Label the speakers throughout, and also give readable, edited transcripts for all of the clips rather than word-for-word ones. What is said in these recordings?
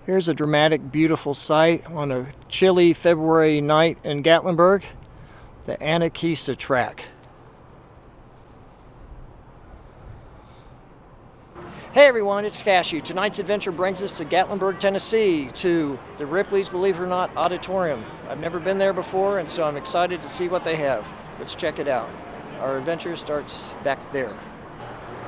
Speaker 1: Here's a dramatic, beautiful sight on a chilly February night in Gatlinburg, the Anarchista track. Hey everyone, it's Cashew. Tonight's adventure brings us to Gatlinburg, Tennessee, to the Ripleys, believe it or not, Odditorium. I've never been there before, and so I'm excited to see what they have. Let's check it out. Our adventure starts back there.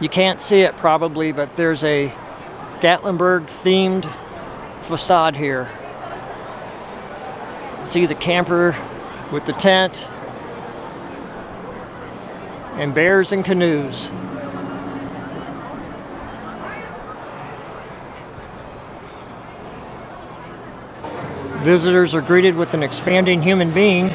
Speaker 1: You can't see it probably, but there's a Gatlinburg themed facade here. See the camper with the tent and bears and canoes. Visitors are greeted with an expanding human being.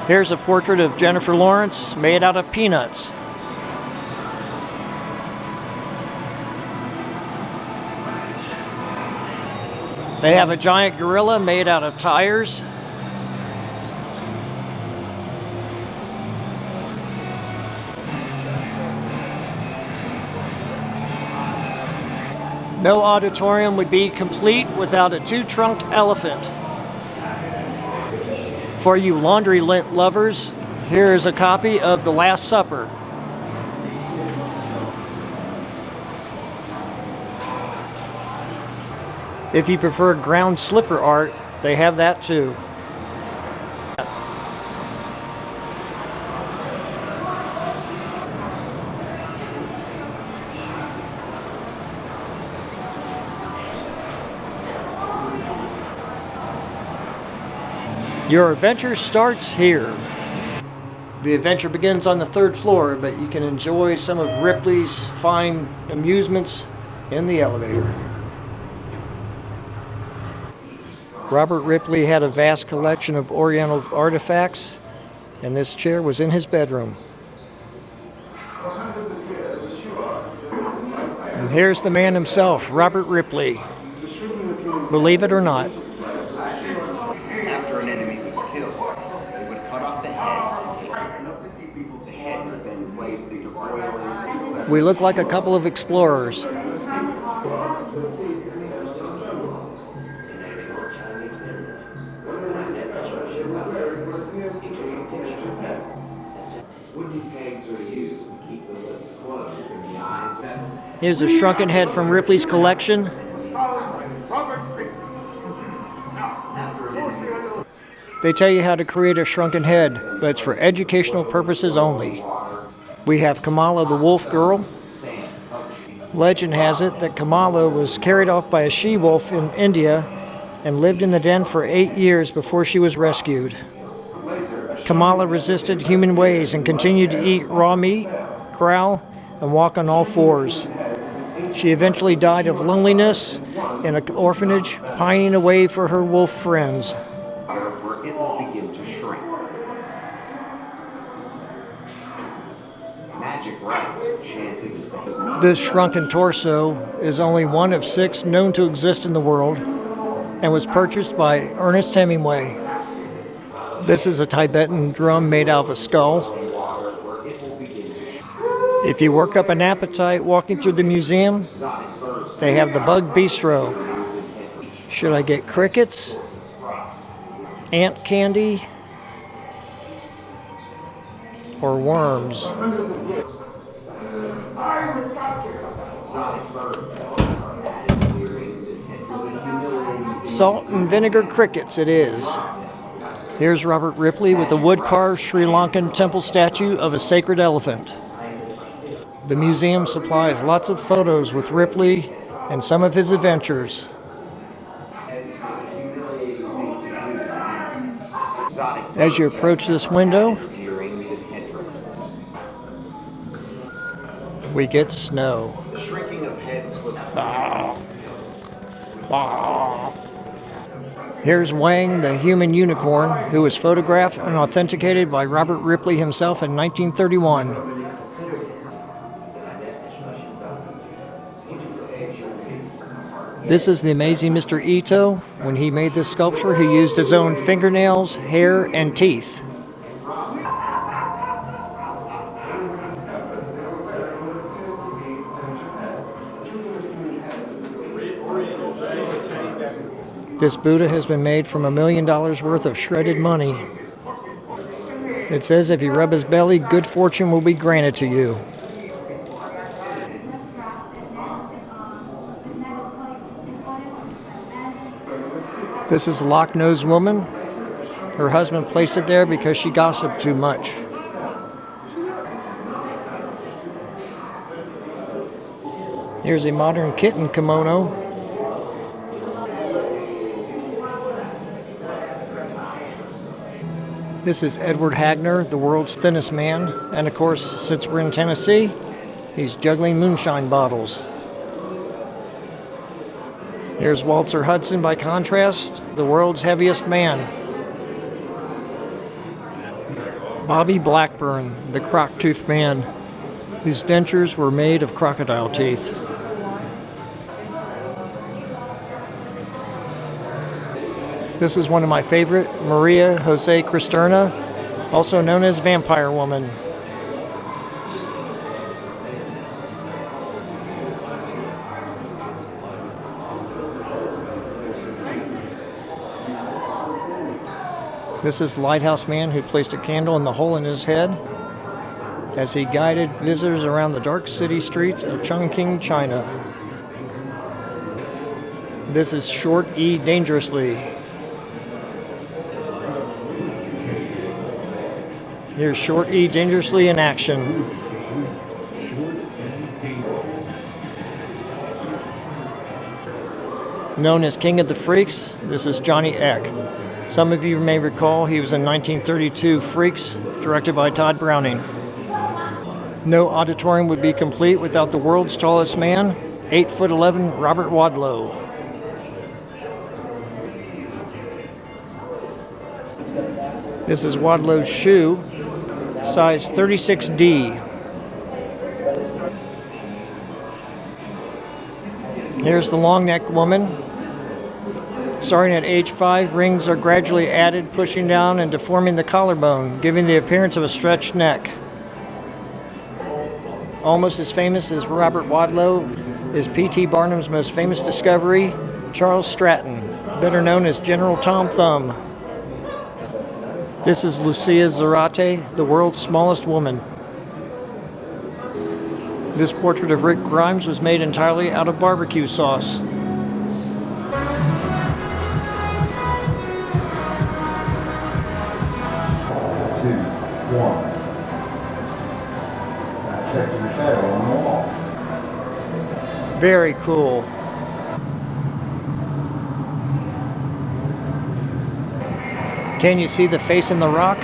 Speaker 1: Here's a portrait of Jennifer Lawrence made out of peanuts. They have a giant gorilla made out of tires. No auditorium would be complete without a two-trunked elephant. For you laundry lint lovers, here is a copy of The Last Supper. If you prefer ground slipper art, they have that too. Your adventure starts here. The adventure begins on the third floor, but you can enjoy some of Ripley's fine amusements in the elevator. Robert Ripley had a vast collection of Oriental artifacts, and this chair was in his bedroom. And here's the man himself, Robert Ripley. Believe it or not.
Speaker 2: After an enemy was killed, they would cut off the head. The head was then placed into boiling.
Speaker 1: We look like a couple of explorers.
Speaker 2: Wooden pegs are used to keep the lips closed and the eyes.
Speaker 1: Here's a shrunken head from Ripley's collection. They tell you how to create a shrunken head, but it's for educational purposes only. We have Kamala the wolf girl. Legend has it that Kamala was carried off by a she-wolf in India and lived in the den for 8 years before she was rescued. Kamala resisted human ways and continued to eat raw meat, growl, and walk on all fours. She eventually died of loneliness in an orphanage, pining away for her wolf friends.
Speaker 2: Where it will begin to shrink. Magic right chanted.
Speaker 1: This shrunken torso is only one of 6 known to exist in the world and was purchased by Ernest Hemingway. This is a Tibetan drum made out of a skull. If you work up an appetite walking through the museum, they have the Bug Bistro. Should I get crickets? Ant candy? Or worms? Salt and vinegar crickets it is. Here's Robert Ripley with a wood-carved Sri Lankan temple statue of a sacred elephant. The museum supplies lots of photos with Ripley and some of his adventures. As you approach this window, we get snow.
Speaker 2: The shrinking of heads was.
Speaker 1: Here's Wang, the human unicorn, who was photographed and authenticated by Robert Ripley himself in 1931. This is the amazing Mr. Ito. When he made this sculpture, he used his own fingernails, hair, and teeth. This Buddha has been made from $1 million worth of shredded money. It says if you rub his belly, good fortune will be granted to you. This is a lock-nosed woman. Her husband placed it there because she gossiped too much. Here's a modern kitten kimono. This is Edward Hagler, the world's thinnest man. And of course, since we're in Tennessee, he's juggling moonshine bottles. Here's Walter Hudson, by contrast, the world's heaviest man. Bobby Blackburn, the croc-toothed man, whose dentures were made of crocodile teeth. This is one of my favorite, Maria Jose Cristerna, also known as Vampire Woman. This is the lighthouse man who placed a candle in the hole in his head as he guided visitors around the dark city streets of Chongqing, China. This is Short E. Dangerously. Here's Short E. Dangerously in action. Known as King of the Freaks, this is Johnny Eck. Some of you may recall he was in 1932 Freaks, directed by Todd Browning. No auditorium would be complete without the world's tallest man, 8'11", Robert Wadlow. This is Wadlow's shoe, size 36D. Here's the long neck woman. Starting at age 5, rings are gradually added, pushing down and deforming the collarbone, giving the appearance of a stretched neck. Almost as famous as Robert Wadlow is P.T. Barnum's most famous discovery, Charles Stratton, better known as General Tom Thumb. This is Lucia Zarate, the world's smallest woman. This portrait of Rick Grimes was made entirely out of barbecue sauce. Very cool. Can you see the face in the rock?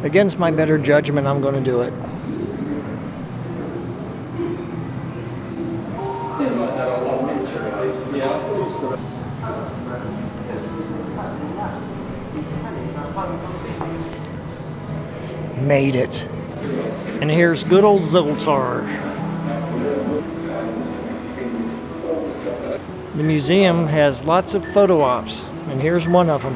Speaker 1: Against my better judgment, I'm going to do it. Made it. And here's good old Zoltar. The museum has lots of photo ops, and here's one of them.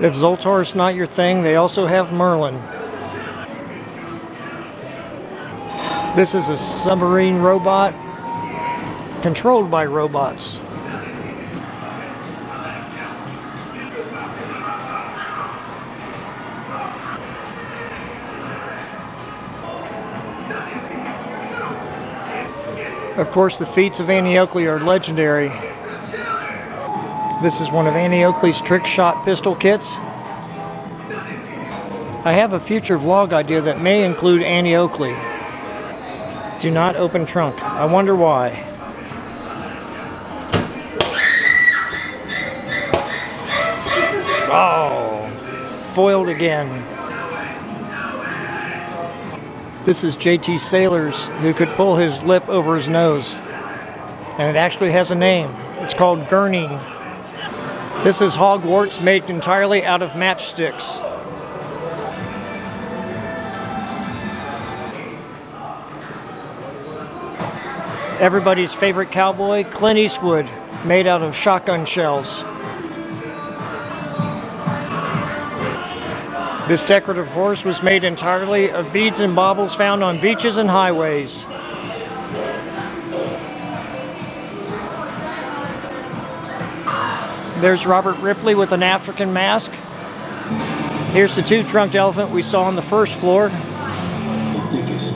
Speaker 1: If Zoltar's not your thing, they also have Merlin. This is a submarine robot controlled by robots. Of course, the feats of Annie Oakley are legendary. This is one of Annie Oakley's trick shot pistol kits. I have a future vlog idea that may include Annie Oakley. Do not open trunk. I wonder why. Oh, foiled again. This is J.T. Sailors, who could pull his lip over his nose. And it actually has a name. It's called gurning. This is Hogwarts, made entirely out of matchsticks. Everybody's favorite cowboy, Clint Eastwood, made out of shotgun shells. This decorative horse was made entirely of beads and baubles found on beaches and highways. There's Robert Ripley with an African mask. Here's the two-trunked elephant we saw on the first floor.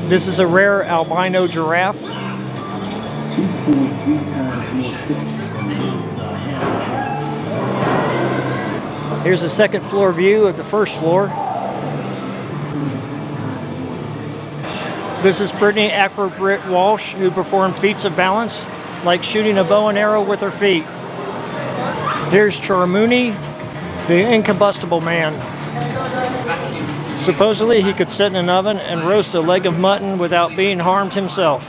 Speaker 1: This is a rare albino giraffe.
Speaker 3: 2.3 times more thick than the hand.
Speaker 1: Here's a second floor view of the first floor. This is Brittany Acrobat Walsh, who performed feats of balance, like shooting a bow and arrow with her feet. Here's Charmuni, the incombustible man. Supposedly he could sit in an oven and roast a leg of mutton without being harmed himself.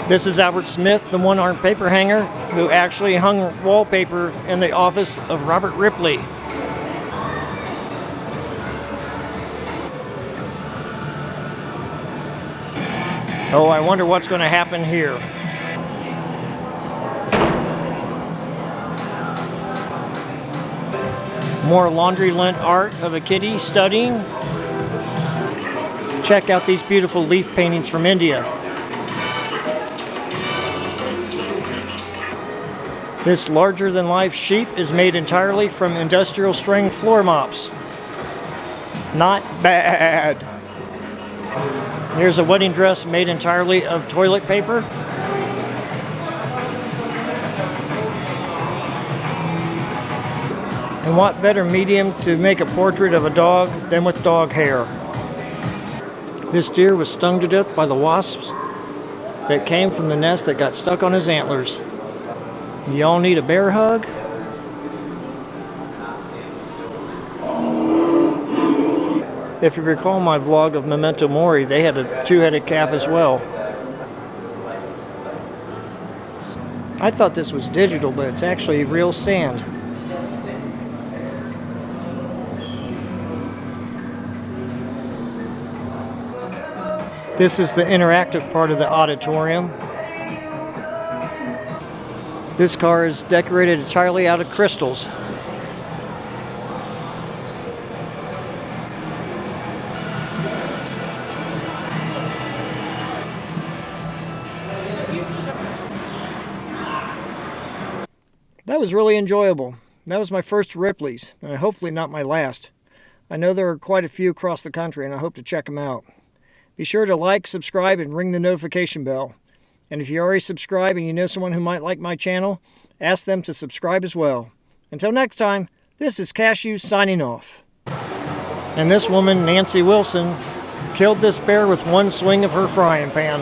Speaker 1: This is Albert Smith, the one-armed paper hanger, who actually hung wallpaper in the office of Robert Ripley. Oh, I wonder what's going to happen here. More laundry lint art of a kitty studying. Check out these beautiful leaf paintings from India. This larger-than-life sheep is made entirely from industrial string floor mops. Not bad. Here's a wedding dress made entirely of toilet paper. And what better medium to make a portrait of a dog than with dog hair? This deer was stung to death by the wasps that came from the nest that got stuck on his antlers. Y'all need a bear hug? If you recall my vlog of Memento Mori, they had a two-headed calf as well. I thought this was digital, but it's actually real sand. This is the interactive part of the auditorium. This car is decorated entirely out of crystals. That was really enjoyable. That was my first Ripleys, and hopefully not my last. I know there are quite a few across the country, and I hope to check them out. Be sure to like, subscribe, and ring the notification bell. And if you already subscribe and you know someone who might like my channel, ask them to subscribe as well. Until next time, this is Cashew signing off. And this woman, Nancy Wilson, killed this bear with one swing of her frying pan.